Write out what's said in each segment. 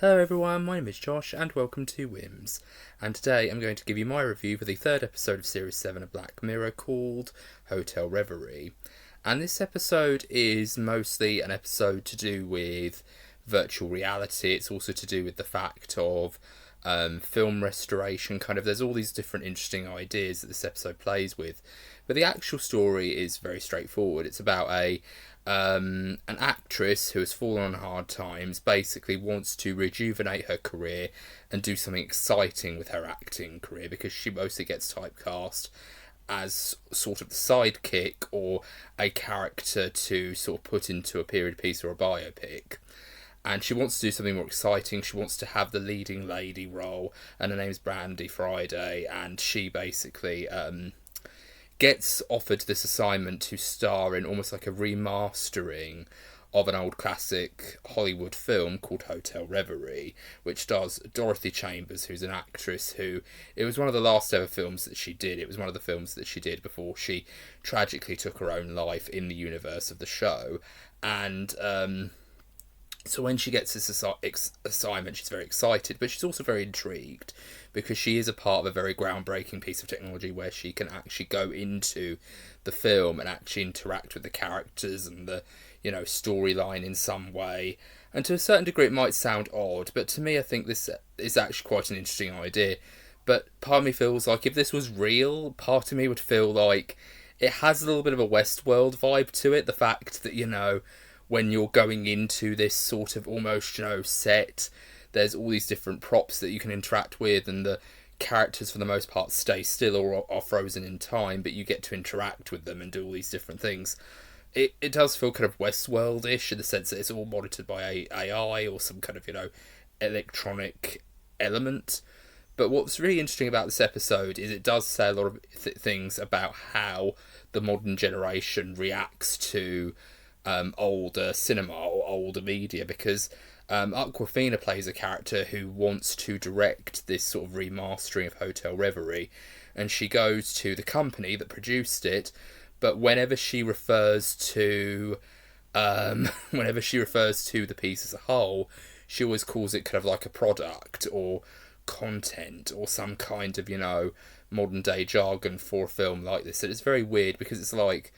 Hello everyone, my name is Josh and welcome to Whims. And today I'm going to give you my review for the third episode of Series 7 of Black Mirror called Hotel Reverie. And this episode is mostly an episode to do with virtual reality. It's also to do with the fact of film restoration. There's all these different interesting ideas that this episode plays with. But the actual story is very straightforward. It's about an actress who has fallen on hard times, basically wants to rejuvenate her career and do something exciting with her acting career, because she mostly gets typecast as sort of the sidekick or a character to sort of put into a period piece or a biopic. And she wants to do something more exciting. She wants to have the leading lady role, and her name's Brandy Friday, and she basically gets offered this assignment to star in almost like a remastering of an old classic Hollywood film called Hotel Reverie, which stars Dorothy Chambers, who's an actress who, it was one of the last ever films that she did. It was one of the films that she did before she tragically took her own life in the universe of the show. And so when she gets this assignment, she's very excited, but she's also very intrigued, because she is a part of a very groundbreaking piece of technology where she can actually go into the film and actually interact with the characters and the, storyline in some way. And to a certain degree it might sound odd, but to me I think this is actually quite an interesting idea. But part of me feels like if this was real, part of me would feel like it has a little bit of a Westworld vibe to it. The fact that, when you're going into this sort of almost, set, there's all these different props that you can interact with, and the characters for the most part stay still or are frozen in time, but you get to interact with them and do all these different things. It does feel kind of Westworld-ish in the sense that it's all monitored by AI or some kind of, electronic element. But what's really interesting about this episode is it does say a lot of things about how the modern generation reacts to older cinema or older media, because Awkwafina plays a character who wants to direct this sort of remastering of Hotel Reverie, and she goes to the company that produced it, but whenever she refers to the piece as a whole, she always calls it kind of like a product or content or some kind of, modern day jargon for a film like this. And it's very weird, because it's like,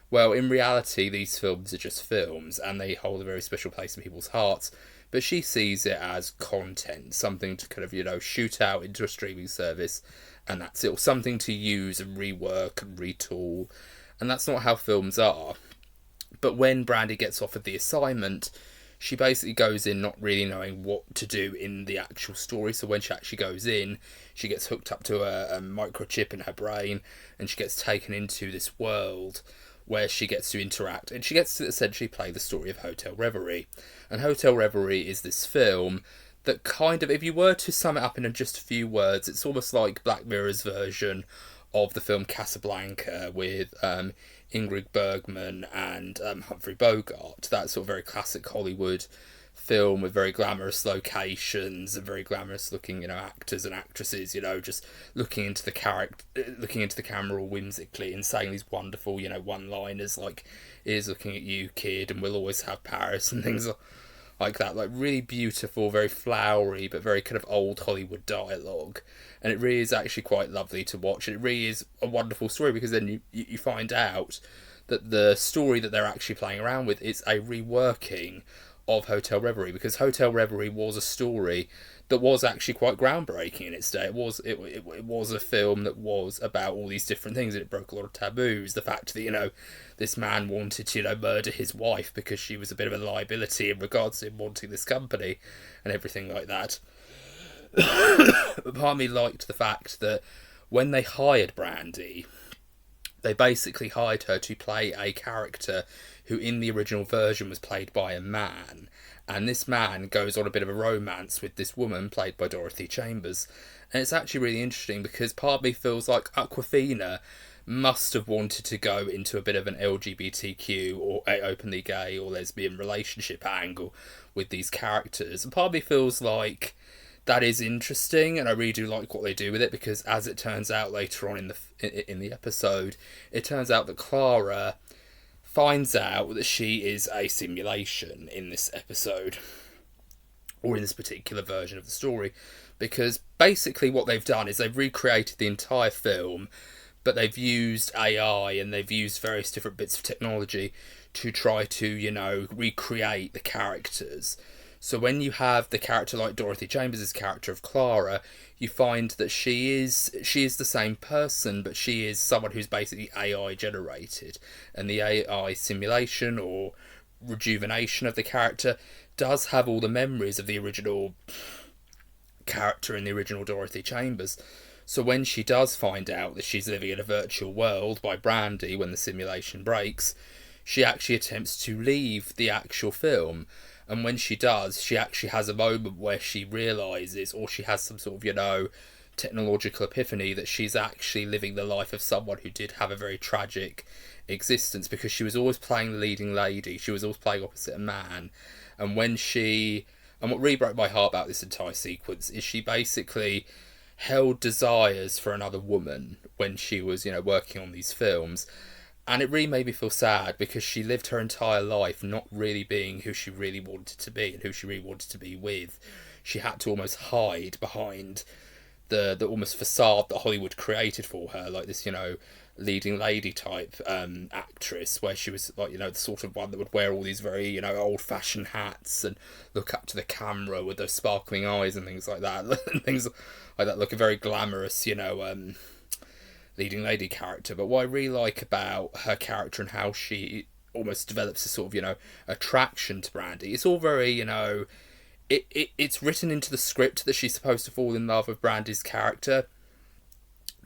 well, in reality, these films are just films, and they hold a very special place in people's hearts. But she sees it as content, something to kind of, shoot out into a streaming service, and that's it. Or something to use and rework and retool. And that's not how films are. But when Brandy gets offered the assignment, she basically goes in not really knowing what to do in the actual story. So when she actually goes in, she gets hooked up to a microchip in her brain, and she gets taken into this world where she gets to interact, and she gets to essentially play the story of Hotel Reverie. And Hotel Reverie is this film that kind of, if you were to sum it up in just a few words, it's almost like Black Mirror's version of the film Casablanca with Ingrid Bergman and Humphrey Bogart. That sort of very classic Hollywood film with very glamorous locations and very glamorous looking, actors and actresses, just looking into the camera all whimsically and saying these wonderful, one-liners like, "Here's looking at you, kid, and we'll always have Paris," and things like that. Like, really beautiful, very flowery, but very kind of old Hollywood dialogue. And it really is actually quite lovely to watch. And it really is a wonderful story, because then you find out that the story that they're actually playing around with is a reworking of Hotel Reverie, because Hotel Reverie was a story that was actually quite groundbreaking in its day. It was a film that was about all these different things, and it broke a lot of taboos. The fact that, this man wanted to, murder his wife because she was a bit of a liability in regards to him wanting this company and everything like that. But part of me liked the fact that when they hired Brandy, they basically hired her to play a character who in the original version was played by a man. And this man goes on a bit of a romance with this woman played by Dorothy Chambers. And it's actually really interesting, because part of me feels like Awkwafina must have wanted to go into a bit of an LGBTQ or a openly gay or lesbian relationship angle with these characters. And part of me feels like that is interesting, and I really do like what they do with it, because as it turns out later on in the episode, it turns out that Clara finds out that she is a simulation in this episode. or in this particular version of the story, because basically what they've done is they've recreated the entire film, but they've used AI and they've used various different bits of technology to try to, recreate the characters. So when you have the character like Dorothy Chambers' character of Clara, you find that she is the same person, but she is someone who's basically AI generated, and the AI simulation or rejuvenation of the character does have all the memories of the original character in the original Dorothy Chambers. So when she does find out that she's living in a virtual world by Brandy when the simulation breaks, she actually attempts to leave the actual film. And when she does, she actually has a moment where she realises, or she has some sort of, technological epiphany, that she's actually living the life of someone who did have a very tragic existence, because she was always playing the leading lady. She was always playing opposite a man. And what really broke my heart about this entire sequence is she basically held desires for another woman when she was, working on these films. And it really made me feel sad, because she lived her entire life not really being who she really wanted to be and who she really wanted to be with. She had to almost hide behind the almost facade that Hollywood created for her, like this, leading lady type actress, where she was like, the sort of one that would wear all these very, old fashioned hats and look up to the camera with those sparkling eyes and things like that. And things like that, look a very glamorous, leading lady character. But what I really like about her character and how she almost develops a sort of, attraction to Brandy, it's all very, it's written into the script that she's supposed to fall in love with Brandy's character.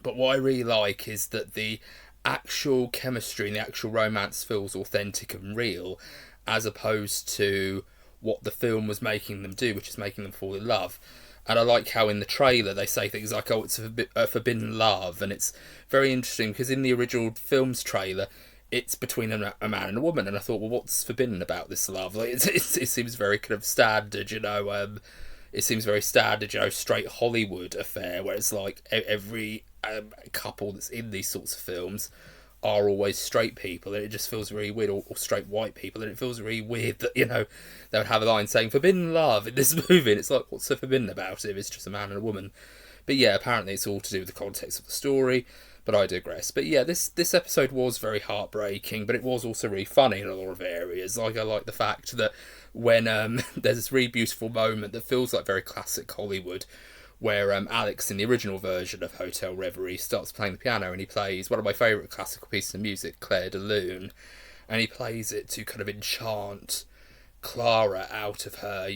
But what I really like is that the actual chemistry and the actual romance feels authentic and real, as opposed to what the film was making them do, which is making them fall in love. And I like how in the trailer they say things like, oh, it's a forbidden love. And it's very interesting, because in the original film's trailer, it's between a man and a woman. And I thought, well, what's forbidden about this love? Like, it seems very kind of standard, it seems very standard, straight Hollywood affair, where it's like every couple that's in these sorts of films are always straight people, and it just feels really weird, or straight white people, and it feels really weird that, they would have a line saying forbidden love in this movie, and it's like, what's so forbidden about it if it's just a man and a woman? But yeah, apparently it's all to do with the context of the story, but I digress. But yeah, this episode was very heartbreaking, but it was also really funny in a lot of areas. Like, I like the fact that when there's this really beautiful moment that feels like very classic Hollywood, where Alex, in the original version of Hotel Reverie, starts playing the piano, and he plays one of my favourite classical pieces of music, Clair de Lune, and he plays it to kind of enchant Clara out of her,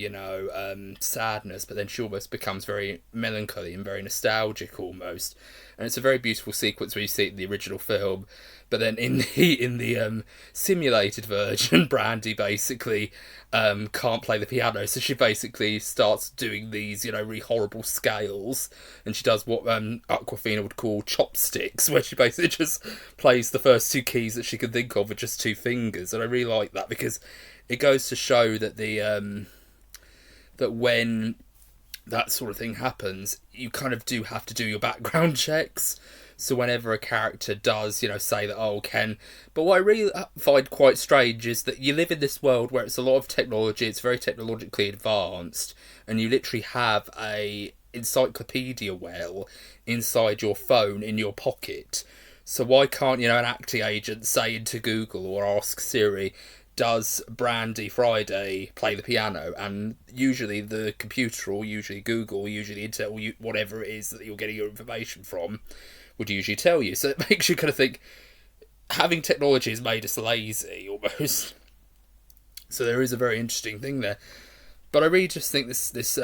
sadness, but then she almost becomes very melancholy and very nostalgic almost. And it's a very beautiful sequence where you see it in the original film, but then in the simulated version, Brandy basically can't play the piano, so she basically starts doing these, really horrible scales, and she does what Aquafina would call chopsticks, where she basically just plays the first two keys that she can think of with just two fingers. And I really like that, because it goes to show that that when that sort of thing happens, you kind of do have to do your background checks. So whenever a character does, say that, oh, Ken... But what I really find quite strange is that you live in this world where it's a lot of technology, it's very technologically advanced, and you literally have a encyclopedia well inside your phone in your pocket. So why can't, an acting agent say into Google or ask Siri, does Brandy Friday play the piano? And usually the computer, or usually Google, or usually the internet, or whatever it is that you're getting your information from, would usually tell you. So it makes you kind of think, having technology has made us lazy, almost. So there is a very interesting thing there. But I really just think this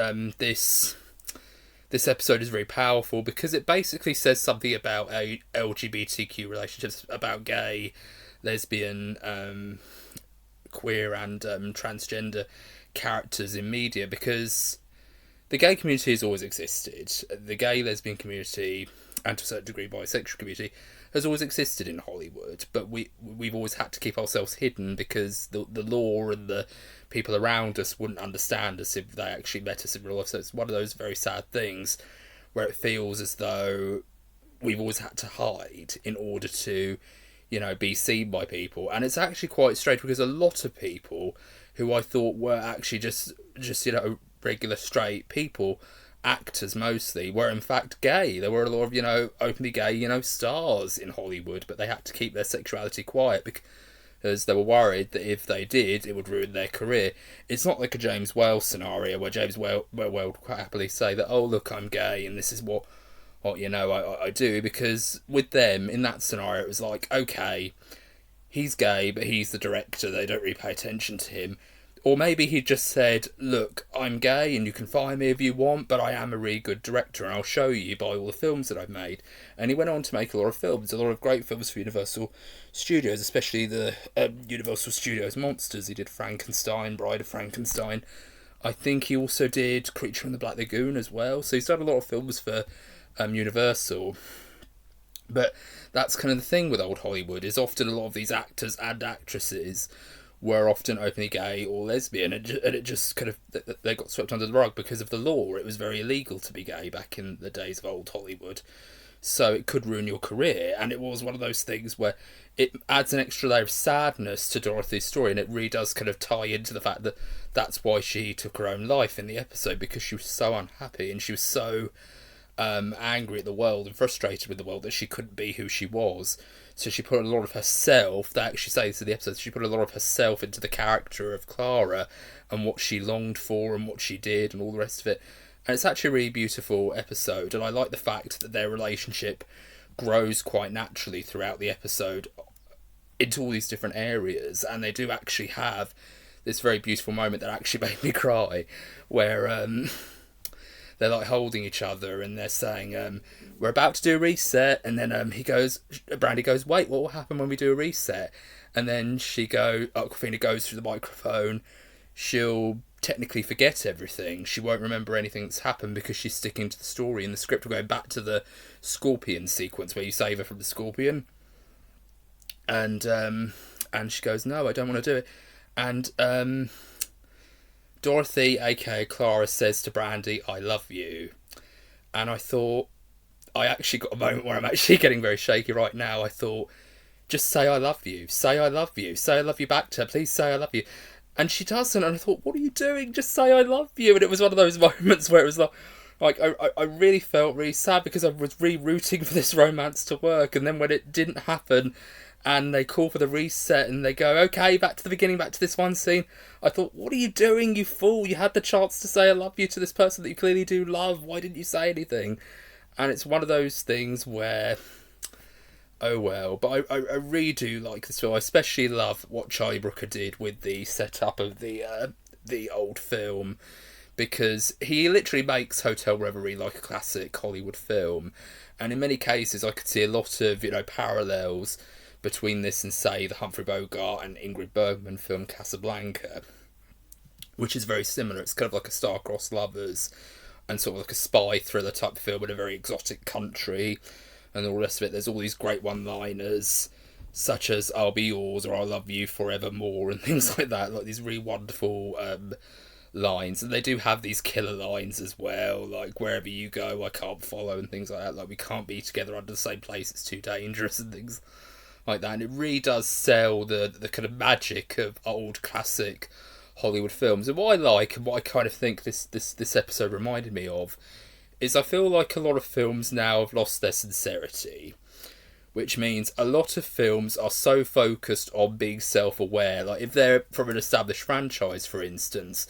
episode is very powerful, because it basically says something about LGBTQ relationships, about gay, lesbian, queer and transgender characters in media, because the gay community has always existed. The gay, lesbian community, and to a certain degree bisexual community, has always existed in Hollywood, but we've always had to keep ourselves hidden, because the law and the people around us wouldn't understand us if they actually met us in real life. So it's one of those very sad things where it feels as though we've always had to hide in order to, be seen by people. And it's actually quite strange, because a lot of people who I thought were actually just regular straight people, actors mostly, were in fact gay. There were a lot of, openly gay, stars in Hollywood, but they had to keep their sexuality quiet because they were worried that if they did, it would ruin their career. It's not like a James Whale scenario where James Whale would quite happily say that, oh, look, I'm gay and this is what I do, because with them, in that scenario, it was like, okay, he's gay, but he's the director, they don't really pay attention to him. Or maybe he just said, look, I'm gay and you can fire me if you want, but I am a really good director and I'll show you by all the films that I've made. And he went on to make a lot of films, a lot of great films for Universal Studios, especially the Universal Studios monsters. He did Frankenstein, Bride of Frankenstein. I think he also did Creature in the Black Lagoon as well. So he's done a lot of films for Universal. But that's kind of the thing with old Hollywood, is often a lot of these actors and actresses were often openly gay or lesbian, and it just kind of, they got swept under the rug because of the law. It was very illegal to be gay back in the days of old Hollywood, so it could ruin your career. And it was one of those things where it adds an extra layer of sadness to Dorothy's story, and it really does kind of tie into the fact that that's why she took her own life in the episode, because she was so unhappy and she was so angry at the world and frustrated with the world that she couldn't be who she was. So she put a lot of herself, they actually say this in the episode, she put a lot of herself into the character of Clara and what she longed for and what she did and all the rest of it. And it's actually a really beautiful episode, and I like the fact that their relationship grows quite naturally throughout the episode into all these different areas, and they do actually have this very beautiful moment that actually made me cry, where they're like holding each other and they're saying, we're about to do a reset, and then Brandy goes, wait, what will happen when we do a reset? And then Awkwafina goes through the microphone, she'll technically forget everything, she won't remember anything that's happened because she's sticking to the story and the script. Will go back to the scorpion sequence where you save her from the scorpion, and she goes, no, I don't want to do it. And Dorothy, aka Clara, says to Brandy, I love you. And I thought, I actually got a moment where I'm actually getting very shaky right now. I thought, just say I love you. Say I love you. Say I love you back to her. Please say I love you. And she doesn't. And I thought, what are you doing? Just say I love you. And it was one of those moments where it was like I really felt really sad because I was really rooting for this romance to work. And then when it didn't happen, and they call for the reset and they go, okay, back to the beginning, back to this one scene, I thought, what are you doing, you fool? You had the chance to say I love you to this person that you clearly do love. Why didn't you say anything? And it's one of those things where, oh well. But I really do like this film. I especially love what Charlie Brooker did with the setup of the old film, because he literally makes Hotel Reverie like a classic Hollywood film. And in many cases, I could see a lot of, parallels between this and, say, the Humphrey Bogart and Ingrid Bergman film Casablanca, which is very similar. It's kind of like a star-crossed lovers and sort of like a spy thriller type film in a very exotic country and all the rest of it. There's all these great one-liners, such as I'll be yours or I'll love you forevermore and things like that, like these really wonderful lines. And they do have these killer lines as well, like wherever you go I can't follow and things like that, like we can't be together under the same place, it's too dangerous and things like that. And it really does sell the kind of magic of old classic Hollywood films. And what I like and what I kind of think this episode reminded me of is I feel like a lot of films now have lost their sincerity, which means a lot of films are so focused on being self-aware. Like if they're from an established franchise, for instance,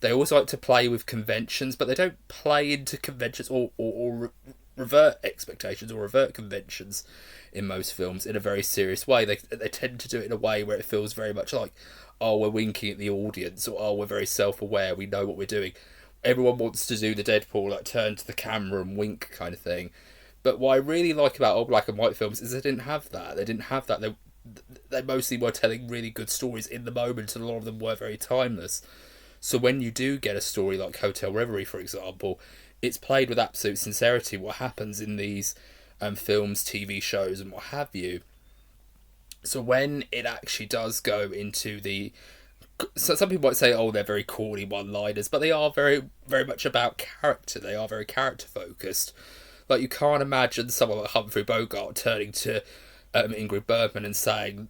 they always like to play with conventions, but they don't play into conventions or revert expectations or revert conventions in most films in a very serious way. They tend to do it in a way where it feels very much like, oh, we're winking at the audience, or oh, we're very self-aware, we know what we're doing. Everyone wants to do the Deadpool, like turn to the camera and wink kind of thing. But what I really like about old black and white films is they didn't have that. They mostly were telling really good stories in the moment, and a lot of them were very timeless. So when you do get a story like Hotel Reverie, for example, it's played with absolute sincerity, what happens in these films, TV shows, and what have you. So when it actually does go into so some people might say, oh, they're very corny one-liners, but they are very, very much about character. They are very character-focused. Like, you can't imagine someone like Humphrey Bogart turning to Ingrid Bergman and saying,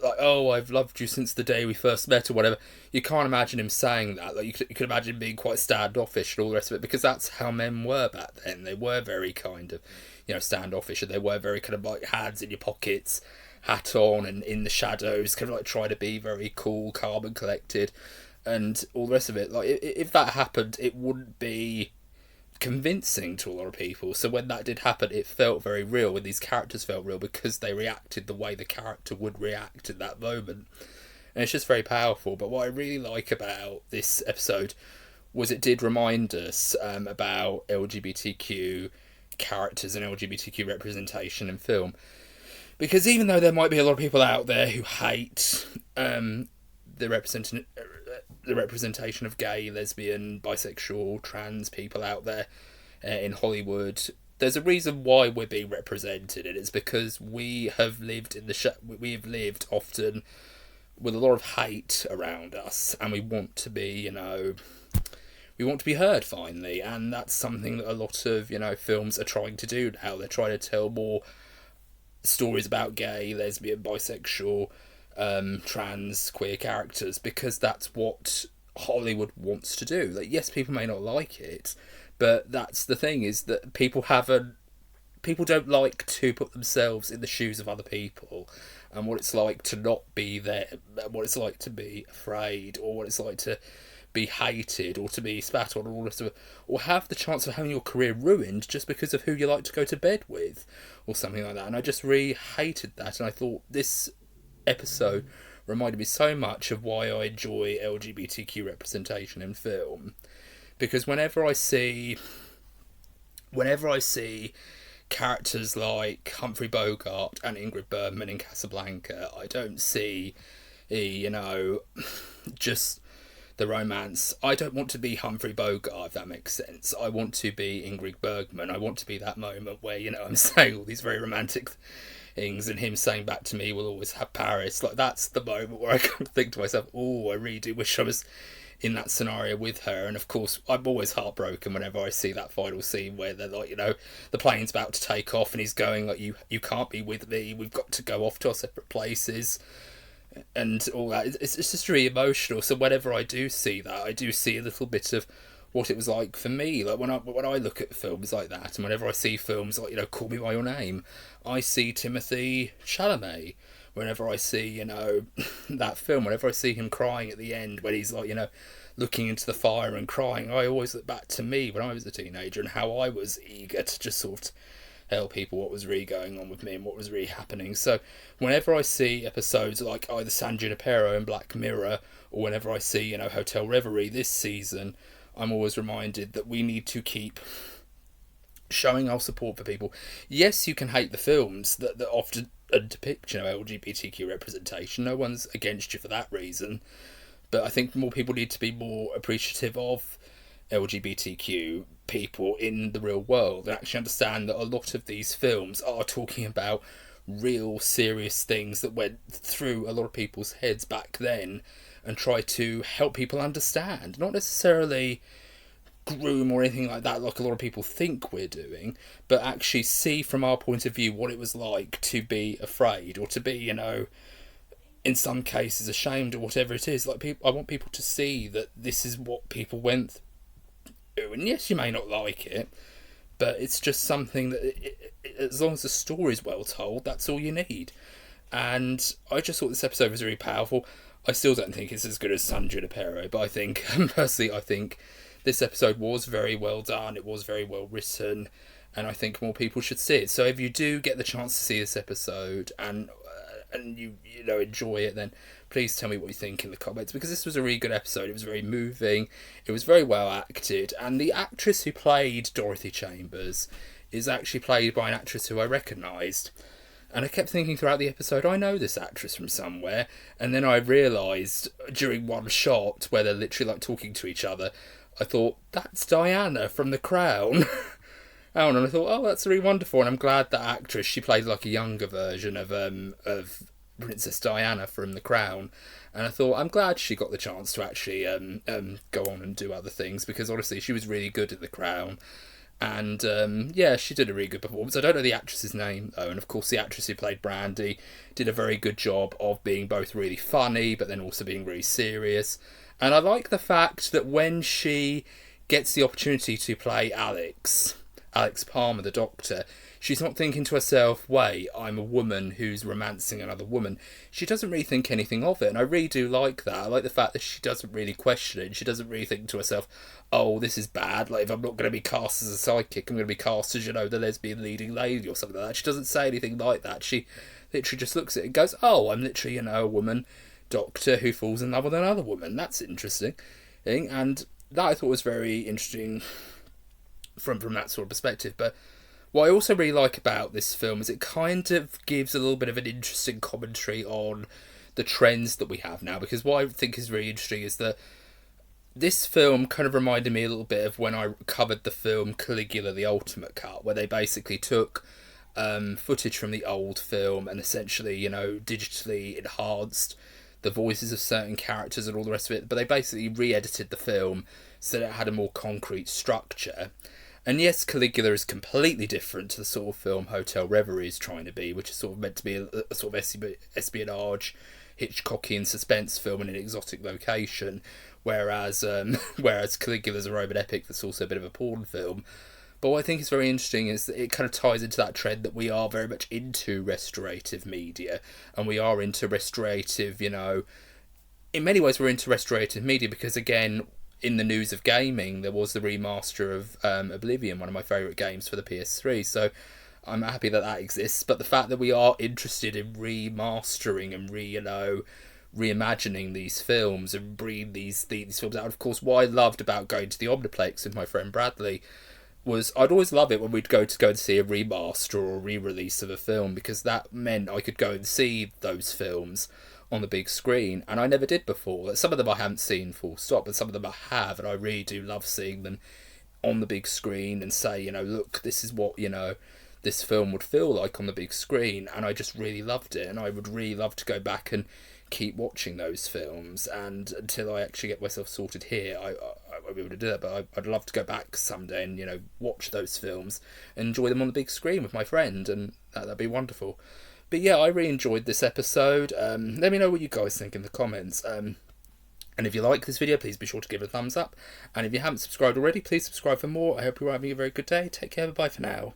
like, oh, I've loved you since the day we first met or whatever. You can't imagine him saying that. Like, you could imagine him being quite standoffish and all the rest of it, because that's how men were back then. They were very kind of, standoffish, and they were very kind of like hands in your pockets, hat on, and in the shadows, kind of like try to be very cool, calm and collected, and all the rest of it. Like, if that happened, it wouldn't be convincing to a lot of people. So when that did happen, it felt very real, and these characters felt real because they reacted the way the character would react in that moment. And it's just very powerful. But what I really like about this episode was it did remind us about LGBTQ characters and LGBTQ representation in film. Because even though there might be a lot of people out there who hate the representation of gay, lesbian, bisexual, trans people out there in Hollywood, there's a reason why we're being represented, and it's because we have lived we have lived often with a lot of hate around us, and we want to be, we want to be heard finally, and that's something that a lot of, films are trying to do now. They're trying to tell more stories about gay, lesbian, bisexual, trans, queer characters, because that's what Hollywood wants to do. Like, yes, people may not like it, but that's the thing, is that people don't like to put themselves in the shoes of other people, and what it's like to not be there, what it's like to be afraid, or what it's like to be hated, or to be spat on, or all this stuff, or have the chance of having your career ruined just because of who you like to go to bed with, or something like that. And I just really hated that, and I thought this episode reminded me so much of why I enjoy LGBTQ representation in film, because whenever I see characters like Humphrey Bogart and Ingrid Bergman in Casablanca, I don't see, just the romance. I don't want to be Humphrey Bogart, if that makes sense. I want to be Ingrid Bergman. I want to be that moment where, I'm saying all these very romantic things, and him saying back to me, "We'll always have Paris." Like, that's the moment where I kind of think to myself, oh, I really do wish I was in that scenario with her. And of course, I'm always heartbroken whenever I see that final scene where they're like, the plane's about to take off, and he's going like, you can't be with me, we've got to go off to our separate places, and all that. It's just really emotional. So whenever I do see that, I do see a little bit of what it was like for me. Like, when I look at films like that, and whenever I see films like, Call Me By Your Name, I see Timothée Chalamet. Whenever I see, that film, whenever I see him crying at the end when he's like, looking into the fire and crying, I always look back to me when I was a teenager and how I was eager to just sort of tell people what was really going on with me and what was really happening. So whenever I see episodes like either San Junipero and Black Mirror, or whenever I see, Hotel Reverie this season, I'm always reminded that we need to keep showing our support for people. Yes, you can hate the films that often depict, LGBTQ representation. No one's against you for that reason. But I think more people need to be more appreciative of LGBTQ people in the real world, and actually understand that a lot of these films are talking about real serious things that went through a lot of people's heads back then, and try to help people understand. Not necessarily groom or anything like that, like a lot of people think we're doing, but actually see from our point of view what it was like to be afraid, or to be, in some cases ashamed, or whatever it is. Like, I want people to see that this is what people went through, and yes, you may not like it, but it's just something that, as long as the story's well told, that's all you need. And I just thought this episode was really powerful. I still don't think it's as good as San Junipero, but I think, personally, I think this episode was very well done, it was very well written, and I think more people should see it. So if you do get the chance to see this episode, and you enjoy it, then please tell me what you think in the comments, because this was a really good episode. It was very moving, it was very well acted, and the actress who played Dorothy Chambers is actually played by an actress who I recognised. And I kept thinking throughout the episode, I know this actress from somewhere, and then I realised during one shot where they're literally like talking to each other, I thought, that's Diana from The Crown. And I thought, oh, that's really wonderful, and I'm glad that actress, she played like a younger version of Princess Diana from The Crown, and I thought, I'm glad she got the chance to actually go on and do other things, because honestly, she was really good at The Crown, And yeah, she did a really good performance. I don't know the actress's name though, and of course the actress who played Brandy did a very good job of being both really funny but then also being really serious. And I like the fact that when she gets the opportunity to play Alex Palmer, the Doctor, she's not thinking to herself, wait, I'm a woman who's romancing another woman. She doesn't really think anything of it, and I really do like that. I like the fact that she doesn't really question it. She doesn't really think to herself, oh, this is bad. Like, if I'm not going to be cast as a sidekick, I'm going to be cast as, the lesbian leading lady or something like that. She doesn't say anything like that. She literally just looks at it and goes, oh, I'm literally, a woman doctor who falls in love with another woman. That's interesting. And that I thought was very interesting from that sort of perspective. But what I also really like about this film is it kind of gives a little bit of an interesting commentary on the trends that we have now. Because what I think is really interesting is that this film kind of reminded me a little bit of when I covered the film Caligula, the Ultimate Cut, where they basically took footage from the old film and essentially, digitally enhanced the voices of certain characters and all the rest of it, but they basically re-edited the film so that it had a more concrete structure. And yes, Caligula is completely different to the sort of film Hotel Reverie is trying to be, which is sort of meant to be a sort of espionage, Hitchcockian suspense film in an exotic location, whereas Caligula is a Roman epic that's also a bit of a porn film. But what I think is very interesting is that it kind of ties into that trend that we are very much into restorative media, and we are into restorative, in many ways we're into restorative media because, again, in the news of gaming, there was the remaster of Oblivion, one of my favourite games for the PS3, so I'm happy that that exists. But the fact that we are interested in remastering and reimagining these films and bring these films out. Of course, what I loved about going to the Omniplex with my friend Bradley was I'd always love it when we'd go and see a remaster or a re-release of a film, because that meant I could go and see those films on the big screen, and I never did before. Some of them I haven't seen full stop, but some of them I have, and I really do love seeing them on the big screen and say, look, this is what, this film would feel like on the big screen, and I just really loved it, and I would really love to go back and keep watching those films, and until I actually get myself sorted here, I won't be able to do that, but I'd love to go back someday and, watch those films and enjoy them on the big screen with my friend, and that'd be wonderful. But yeah, I really enjoyed this episode. Let me know what you guys think in the comments. And if you like this video, please be sure to give it a thumbs up. And if you haven't subscribed already, please subscribe for more. I hope you're having a very good day. Take care. Bye for now.